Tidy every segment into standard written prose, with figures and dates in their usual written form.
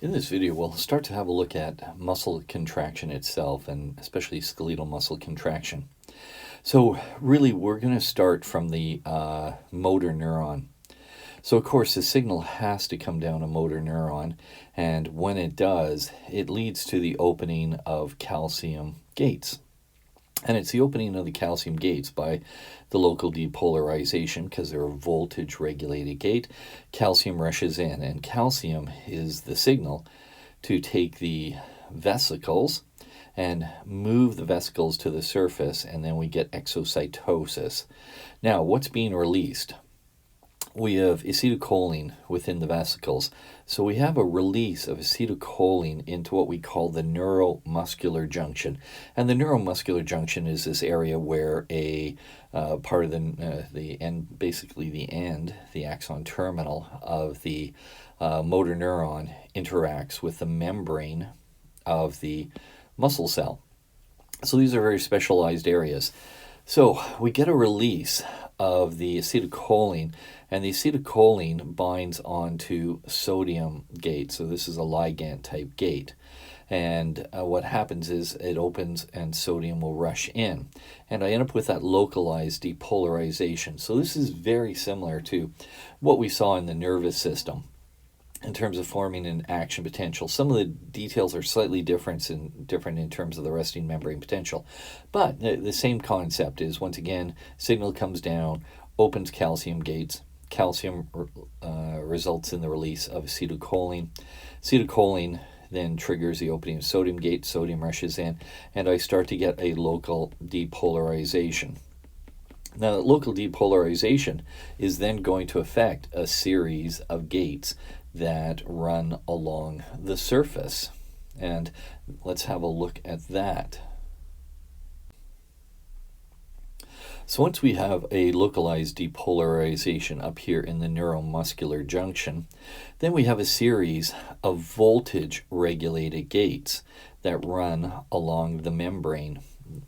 In this video, we'll start to have a look at muscle contraction itself, and especially skeletal muscle contraction. So really, we're going to start from the motor neuron. So of course, the signal has to come down a motor neuron, and when it does, it leads to the opening of calcium gates. And it's the opening of the calcium gates by the local depolarization, because they're a voltage regulated gate. Calcium rushes in, and calcium is the signal to take the vesicles and move the vesicles to the surface, and then we get exocytosis. Now, what's being released? We have acetylcholine within the vesicles. So we have a release of acetylcholine into what we call the neuromuscular junction. And the neuromuscular junction is this area where a part of the end, basically the axon terminal of the motor neuron interacts with the membrane of the muscle cell. So these are very specialized areas. So we get a release of the acetylcholine, and the acetylcholine binds onto sodium gate. So this is a ligand type gate. And what happens is it opens and sodium will rush in. And I end up with that localized depolarization. So this is very similar to what we saw in the nervous system in terms of forming an action potential. Some of the details are slightly different in terms of the resting membrane potential. But the same concept is, once again, signal comes down, opens calcium gates. Calcium results in the release of acetylcholine. Acetylcholine then triggers the opening of sodium gate. Sodium rushes in, and I start to get a local depolarization. Now, local depolarization is then going to affect a series of gates that run along the surface. And let's have a look at that. So once we have a localized depolarization up here in the neuromuscular junction, then we have a series of voltage regulated gates that run along the membrane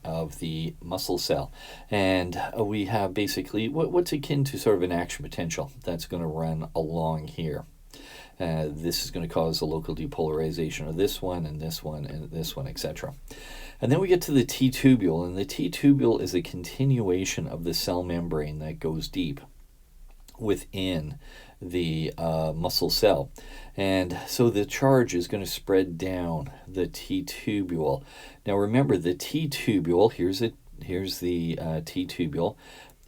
of the muscle cell. And we have basically what's akin to sort of an action potential that's going to run along here. This is going to cause a local depolarization of this one and this one and this one, etc. And then we get to the T-tubule, and the T-tubule is a continuation of the cell membrane that goes deep within the muscle cell. And so the charge is going to spread down the T-tubule. Now remember, the T-tubule, here's the T-tubule,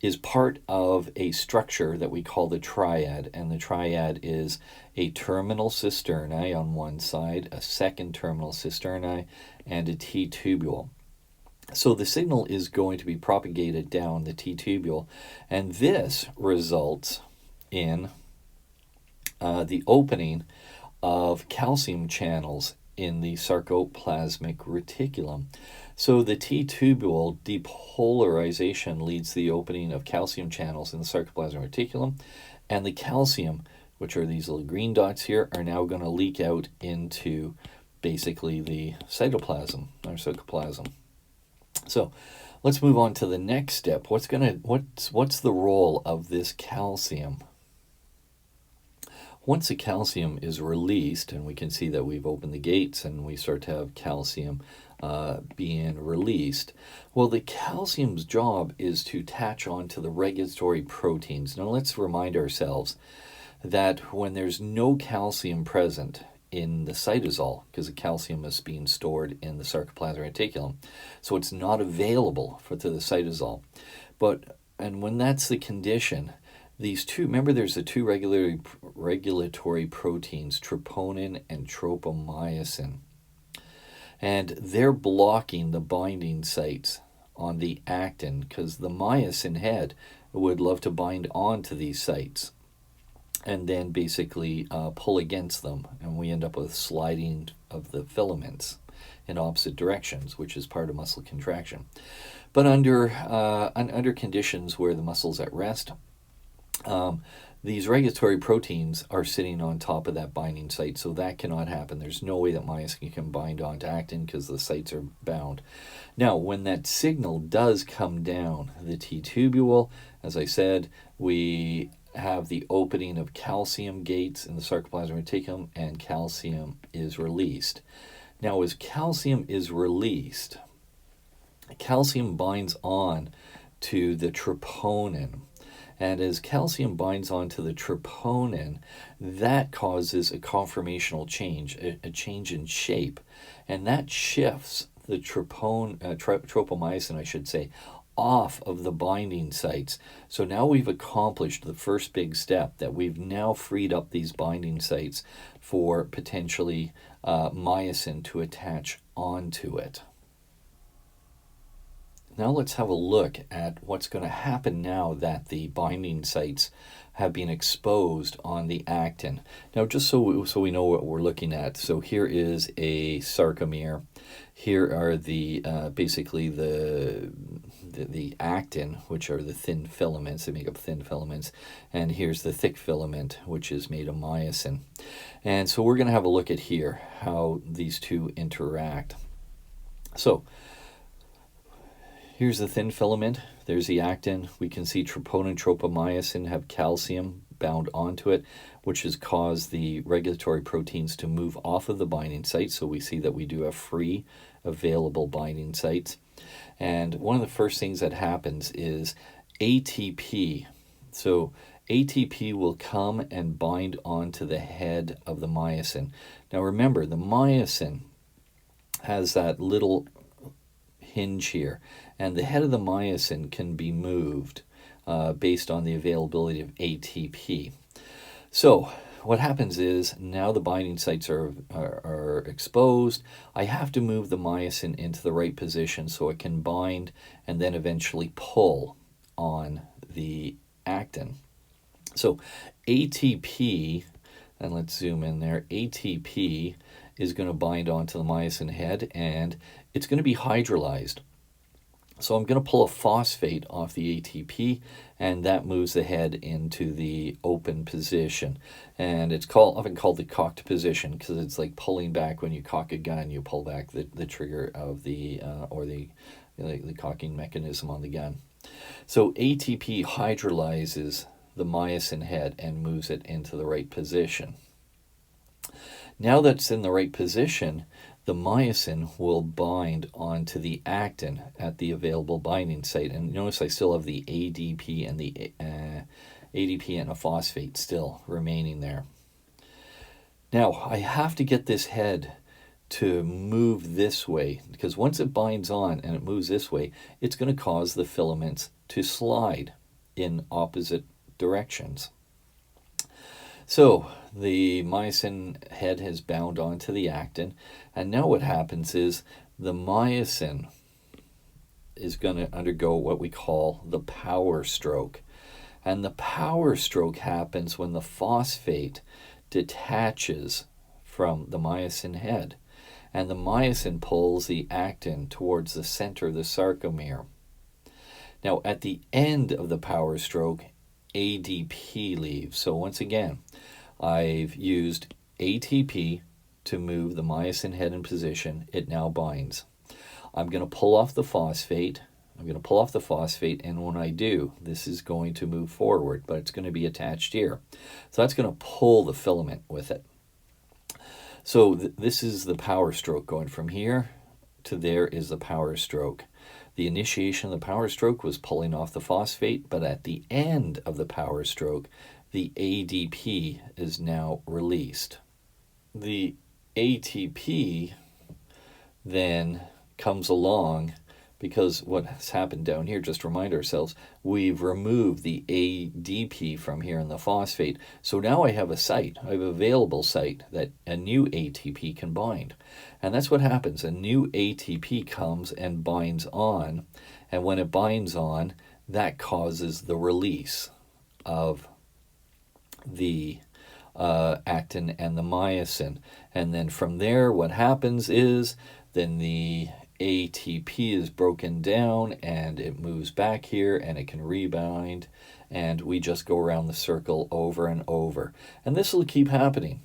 is part of a structure that we call the triad. And the triad is a terminal cisternae on one side, a second terminal cisternae, and a T-tubule. So the signal is going to be propagated down the T-tubule, and this results in the opening of calcium channels in the sarcoplasmic reticulum. So the T-tubule depolarization leads to the opening of calcium channels in the sarcoplasmic reticulum, and the calcium, which are these little green dots here, are now going to leak out into basically the cytoplasm or sarcoplasm. So let's move on to the next step. What's the role of this calcium? Once the calcium is released, and we can see that we've opened the gates and we start to have calcium being released, well, the calcium's job is to attach on to the regulatory proteins. Now let's remind ourselves that when there's no calcium present in the cytosol, because the calcium is being stored in the sarcoplasmic reticulum, so it's not available to the cytosol. And when that's the condition, these two, remember there's the two regulatory proteins, troponin and tropomyosin. And they're blocking the binding sites on the actin, because the myosin head would love to bind onto these sites and then basically pull against them. And we end up with sliding of the filaments in opposite directions, which is part of muscle contraction. But under conditions where the muscle's at rest, these regulatory proteins are sitting on top of that binding site, so that cannot happen. There's no way that myosin can bind onto actin because the sites are bound. Now, when that signal does come down the T-tubule, as I said, we have the opening of calcium gates in the sarcoplasmic reticulum, and calcium is released. Now, as calcium is released, calcium binds on to the troponin. And as calcium binds onto the troponin, that causes a conformational change, a change in shape. And that shifts the tropomyosin, I should say, off of the binding sites. So now we've accomplished the first big step, that we've now freed up these binding sites for potentially myosin to attach onto it. Now let's have a look at what's going to happen now that the binding sites have been exposed on the actin. Now, just so we know what we're looking at. So here is a sarcomere. Here are the basically the actin, which are the thin filaments. They make up thin filaments. And here's the thick filament, which is made of myosin. And so we're going to have a look at here how these two interact. So here's the thin filament. There's the actin. We can see troponin, tropomyosin have calcium bound onto it, which has caused the regulatory proteins to move off of the binding site. So we see that we do have free available binding sites. And one of the first things that happens is ATP. So ATP will come and bind onto the head of the myosin. Now remember, the myosin has that little hinge here, and the head of the myosin can be moved based on the availability of ATP. So what happens is, now the binding sites are exposed. I have to move the myosin into the right position so it can bind and then eventually pull on the actin. So ATP, and let's zoom in there, ATP is going to bind onto the myosin head, and it's going to be hydrolyzed. So I'm going to pull a phosphate off the ATP, and that moves the head into the open position. And it's often called the cocked position, because it's like pulling back when you cock a gun. You pull back the trigger of the cocking mechanism on the gun. So ATP hydrolyzes the myosin head and moves it into the right position. Now that's in the right position, the myosin will bind onto the actin at the available binding site. And notice I still have the ADP and the ADP and a phosphate still remaining there. Now I have to get this head to move this way, because once it binds on and it moves this way, it's going to cause the filaments to slide in opposite directions. So the myosin head has bound onto the actin, and now what happens is the myosin is going to undergo what we call the power stroke. And the power stroke happens when the phosphate detaches from the myosin head, and the myosin pulls the actin towards the center of the sarcomere. Now at the end of the power stroke, ADP leaves. So once again, I've used ATP to move the myosin head in position. It now binds. I'm going to pull off the phosphate. And when I do, this is going to move forward, but it's going to be attached here. So that's going to pull the filament with it. So this is the power stroke. Going from here to there is the power stroke. The initiation of the power stroke was pulling off the phosphate, but at the end of the power stroke, the ADP is now released. The ATP then comes along, because what has happened down here, just to remind ourselves, we've removed the ADP from here in the phosphate. So now I have a site, I have an available site that a new ATP can bind. And that's what happens. A new ATP comes and binds on, and when it binds on, that causes the release of the actin and the myosin. And then from there, what happens is then the ATP is broken down and it moves back here and it can rebind, and we just go around the circle over and over. And this will keep happening,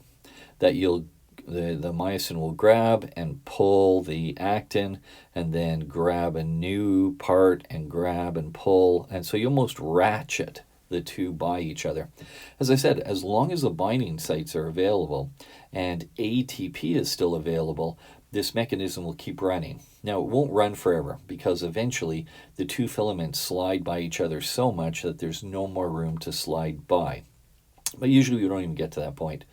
that the myosin will grab and pull the actin, and then grab a new part and grab and pull, and so you almost ratchet the two by each other. As I said, as long as the binding sites are available and ATP is still available, this mechanism will keep running. Now, it won't run forever because eventually the two filaments slide by each other so much that there's no more room to slide by. But usually we don't even get to that point.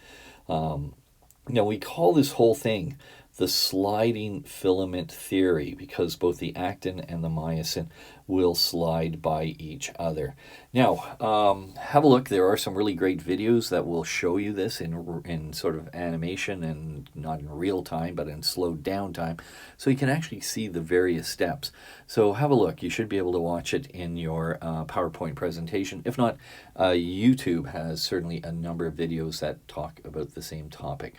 Now, we call this whole thing the sliding filament theory because both the actin and the myosin will slide by each other. Now, have a look. There are some really great videos that will show you this in sort of animation and not in real time, but in slowed down time, so you can actually see the various steps. So have a look. You should be able to watch it in your PowerPoint presentation. If not, YouTube has certainly a number of videos that talk about the same topic.